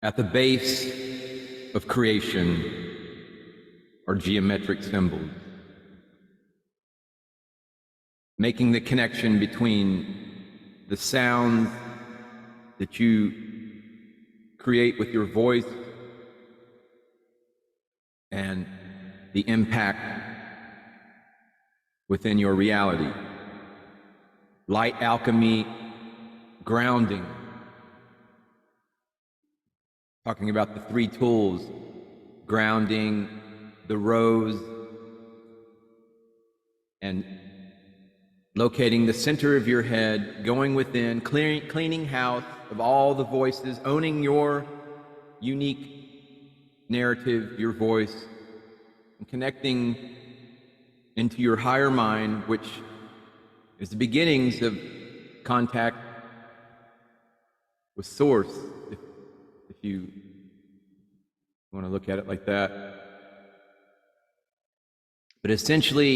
At the base of creation are geometric symbols, making the connection between the sounds that you create with your voice and the impact within your reality. Light alchemy, grounding, talking about the three tools: grounding, the rose, and locating the center of your head, going within, cleaning house of all the voices, owning your unique narrative, your voice, and connecting into your higher mind, which is the beginnings of contact with Source, if you want to look at it like that. But essentially,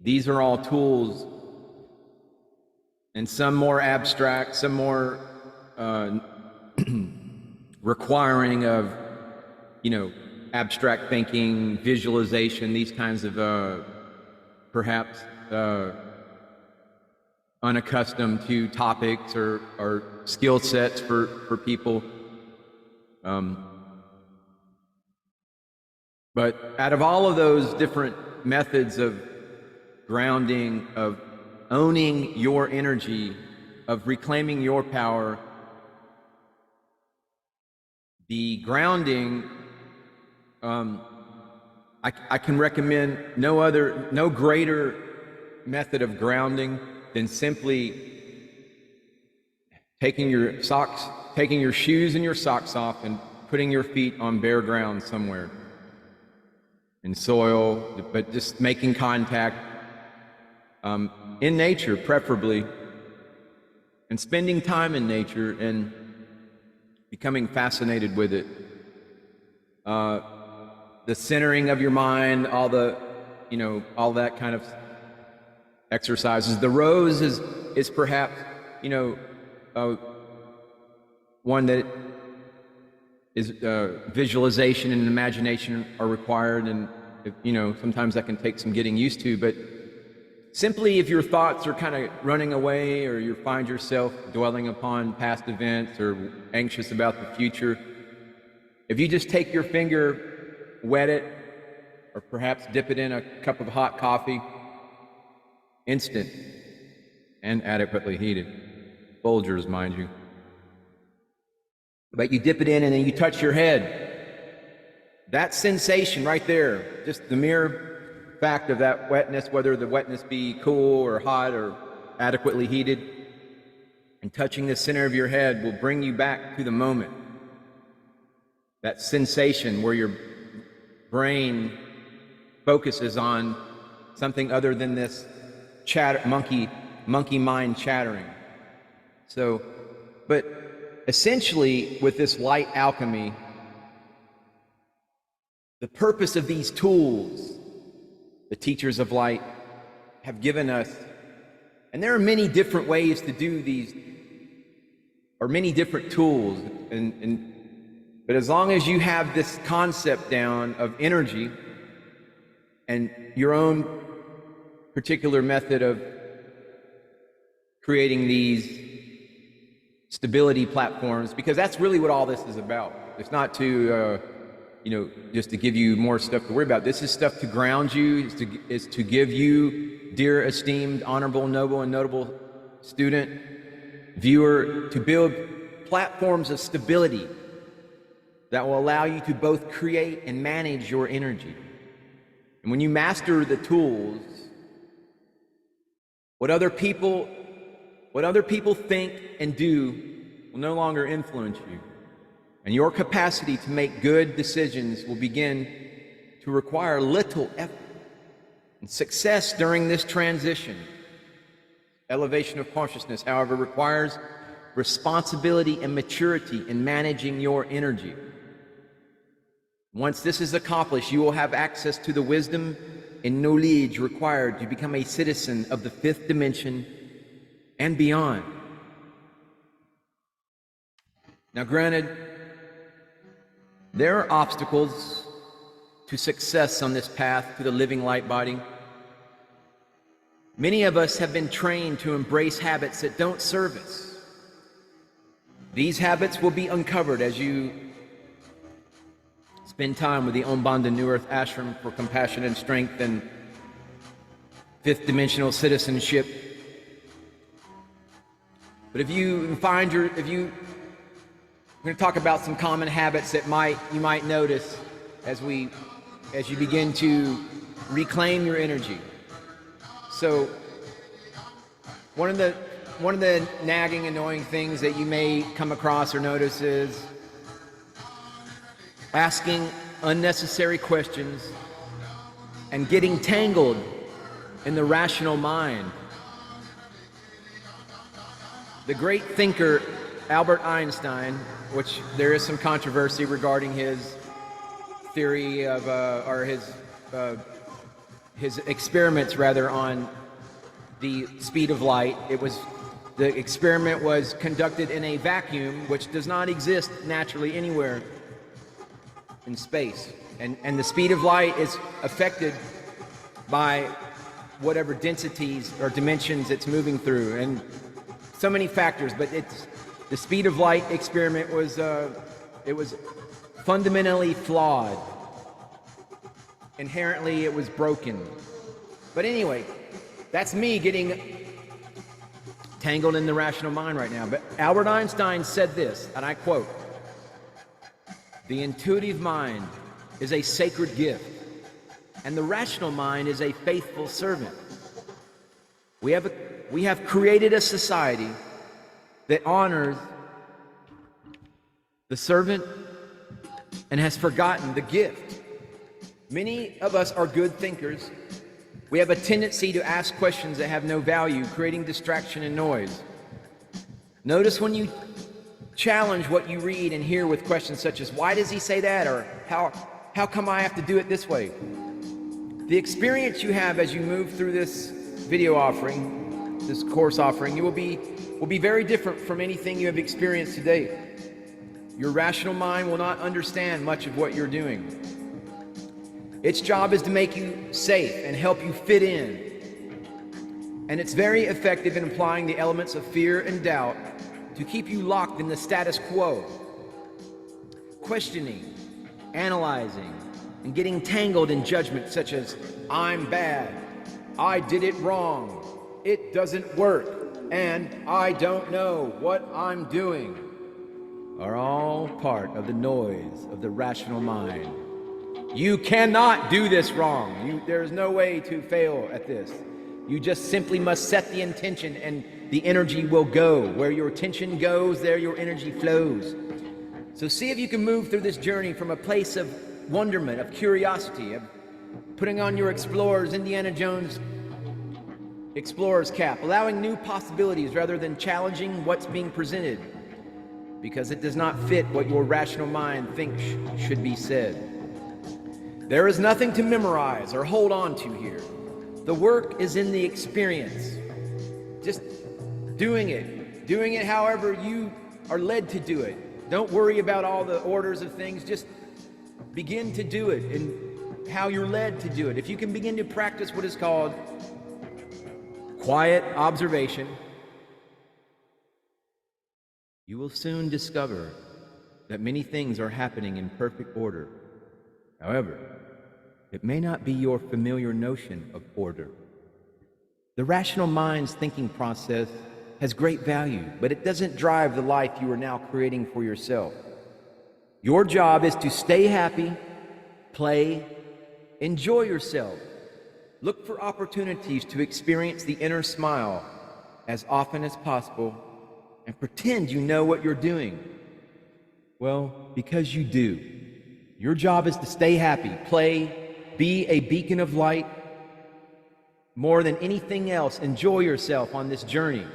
these are all tools, and some more abstract, some more requiring of, abstract thinking, visualization, these kinds of perhaps unaccustomed to topics or skill sets for people. But out of all of those different methods of grounding, of owning your energy, of reclaiming your power, the grounding, I can recommend no greater method of grounding than simply taking your shoes and your socks off and putting your feet on bare ground somewhere in soil, but just making contact in nature, preferably, and spending time in nature and becoming fascinated with it. The centering of your mind, all that kind of exercises. The rose is perhaps, one that is visualization and imagination are required, and sometimes that can take some getting used to. But simply, if your thoughts are kind of running away, or you find yourself dwelling upon past events or anxious about the future, if you just take your finger, wet it, or perhaps dip it in a cup of hot coffee, instant and adequately heated, Folgers, mind you. But you dip it in and then you touch your head. That sensation right there, just the mere fact of that wetness, whether the wetness be cool or hot or adequately heated, and touching the center of your head will bring you back to the moment. That sensation where your brain focuses on something other than this monkey mind chattering. So, but essentially, with this light alchemy, the purpose of these tools the teachers of light have given us, and there are many different ways to do these, or many different tools, but as long as you have this concept down of energy and your own particular method of creating these stability platforms, because that's really what all this is about. It's not to, just to give you more stuff to worry about. This is stuff to ground you, is to give you, dear, esteemed, honorable, noble, and notable student, viewer, to build platforms of stability that will allow you to both create and manage your energy. And when you master the tools, what other people think and do will no longer influence you. And your capacity to make good decisions will begin to require little effort. And success during this transition, elevation of consciousness, however, requires responsibility and maturity in managing your energy. Once this is accomplished, you will have access to the wisdom and knowledge required to become a citizen of the fifth dimension and beyond. Now, granted, there are obstacles to success on this path to the living light body. Many of us have been trained to embrace habits that don't serve us. These habits will be uncovered as you spend time with the Om Bandha New Earth Ashram for compassion and strength and fifth dimensional citizenship. But if you find we're going to talk about some common habits that you might notice as you begin to reclaim your energy. So one of the nagging, annoying things that you may come across or notice is asking unnecessary questions and getting tangled in the rational mind. The great thinker Albert Einstein, which there is some controversy regarding his theory of, or his experiments rather on the speed of light. The experiment was conducted in a vacuum, which does not exist naturally anywhere in space. And the speed of light is affected by whatever densities or dimensions it's moving through, and so many factors. But the speed of light experiment was fundamentally flawed. Inherently, it was broken. But anyway, that's me getting tangled in the rational mind right now. But Albert Einstein said this, and I quote, "The intuitive mind is a sacred gift, and the rational mind is a faithful servant. We have created a society that honors the servant and has forgotten the gift. Many of us are good thinkers. We have a tendency to ask questions that have no value, creating distraction and noise. Notice when you challenge what you read and hear with questions such as, why does he say that? Or how come I have to do it this way? The experience you have as you move through this video offering, this course offering, you will be very different from anything you have experienced today. Your rational mind will not understand much of what you're doing. Its job is to make you safe and help you fit in. And it's very effective in applying the elements of fear and doubt to keep you locked in the status quo, questioning, analyzing, and getting tangled in judgment such as, I'm bad, I did it wrong, it doesn't work, and I don't know what I'm doing, are all part of the noise of the rational mind. You cannot do this wrong. There's no way to fail at this. You just simply must set the intention and the energy will go. Where your attention goes, there your energy flows. So see if you can move through this journey from a place of wonderment, of curiosity, of putting on your explorer's Indiana Jones explorer's cap, allowing new possibilities rather than challenging what's being presented, because it does not fit what your rational mind thinks should be said. There is nothing to memorize or hold on to here. The work is in the experience. Just doing it however you are led to do it. Don't worry about all the orders of things. Just begin to do it and how you're led to do it. If you can begin to practice what is called quiet observation, you will soon discover that many things are happening in perfect order. However, it may not be your familiar notion of order. The rational mind's thinking process has great value, but it doesn't drive the life you are now creating for yourself. Your job is to stay happy, play, enjoy yourself. Look for opportunities to experience the inner smile as often as possible and pretend you know what you're doing. Well, because you do. Your job is to stay happy, play, be a beacon of light. More than anything else, enjoy yourself on this journey.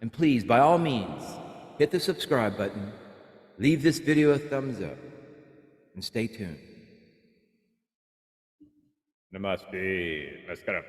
And please, by all means, hit the subscribe button, leave this video a thumbs up, and stay tuned. Namaste. Namaskaram.